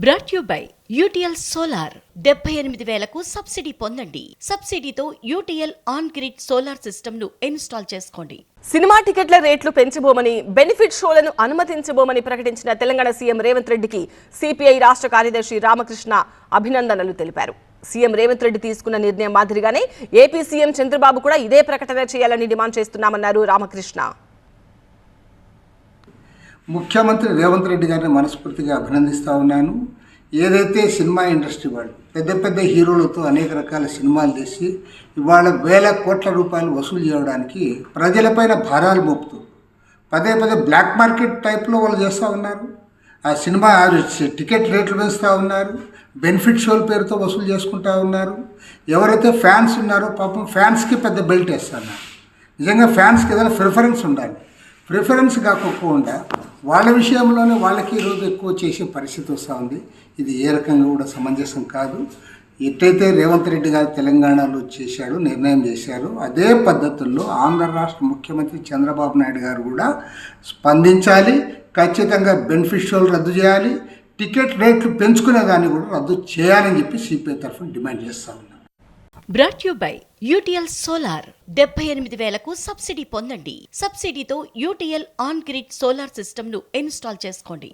Brought you by UTL solar 78,000కు subsidy పొందండి. సబ్సిడీతో UTL on grid solar system ను ఇన్స్టాల్ చేసుకోండి. సినిమా టికెట్ల రేట్లు పెంచబోమని, బెనిఫిట్ షోలను అనుమతించబోమని ప్రకటించిన తెలంగాణ సీఎం రేవంత్ రెడ్డికి సిపిఐ రాష్ట్ర కార్యదర్శి రామకృష్ణ అభినందనలు తెలిపారు. సీఎం రేవంత్ రెడ్డి తీసుకున్న నిర్ణయం మాదిరిగానే ఏపీ సీఎం చంద్రబాబు కూడా ఇదే ప్రకటన చేయాలని డిమాండ్ చేస్తున్నామన్నారు రామకృష్ణ. ముఖ్యమంత్రి రేవంత్ రెడ్డి గారిని మనస్ఫూర్తిగా అభినందిస్తూ ఉన్నాను. ఏదైతే సినిమా ఇండస్ట్రీ వాళ్ళు పెద్ద పెద్ద హీరోలతో అనేక రకాల సినిమాలు తీసి ఇవాళ వేల కోట్ల రూపాయలు వసూలు చేయడానికి ప్రజలపైన భారాలు మోపుతూ పదే పదే బ్లాక్ మార్కెట్ టైప్లో వాళ్ళు చేస్తూ ఉన్నారు. ఆ సినిమా టికెట్ రేట్లు పెంచుతూ ఉన్నారు. బెనిఫిట్ షోల పేరుతో వసూలు చేసుకుంటూ ఉన్నారు. ఎవరైతే ఫ్యాన్స్ ఉన్నారో పాపం ఫ్యాన్స్కి పెద్ద బెల్ట్ వేస్తున్నారు. నిజంగా ఫ్యాన్స్కి ఏదైనా ప్రిఫరెన్స్ ఉండాలి. ప్రిఫరెన్స్ కాకుండా వాళ్ళ విషయంలోనే వాళ్ళకి ఈరోజు ఎక్కువ చేసే పరిస్థితి వస్తూ ఉంది. ఇది ఏ రకంగా కూడా సమంజసం కాదు. ఎట్టయితే రేవంత్ రెడ్డి గారు తెలంగాణలో చేశాడు, నిర్ణయం చేశారు, అదే పద్ధతుల్లో ఆంధ్ర రాష్ట్ర ముఖ్యమంత్రి చంద్రబాబు నాయుడు గారు కూడా స్పందించాలి. ఖచ్చితంగా బెనిఫిషియల్ రద్దు చేయాలి. టికెట్ రేట్లు పెంచుకునే దాన్ని కూడా రద్దు చేయాలని చెప్పి సిపిఐ తరఫున డిమాండ్ చేస్తా ఉన్నాం. Brought you by UTL solar 78,000కు సబ్సిడీ పొందండి. సబ్సిడీతో UTL on grid solar system ను ఇన్స్టాల్ చేసుకోండి.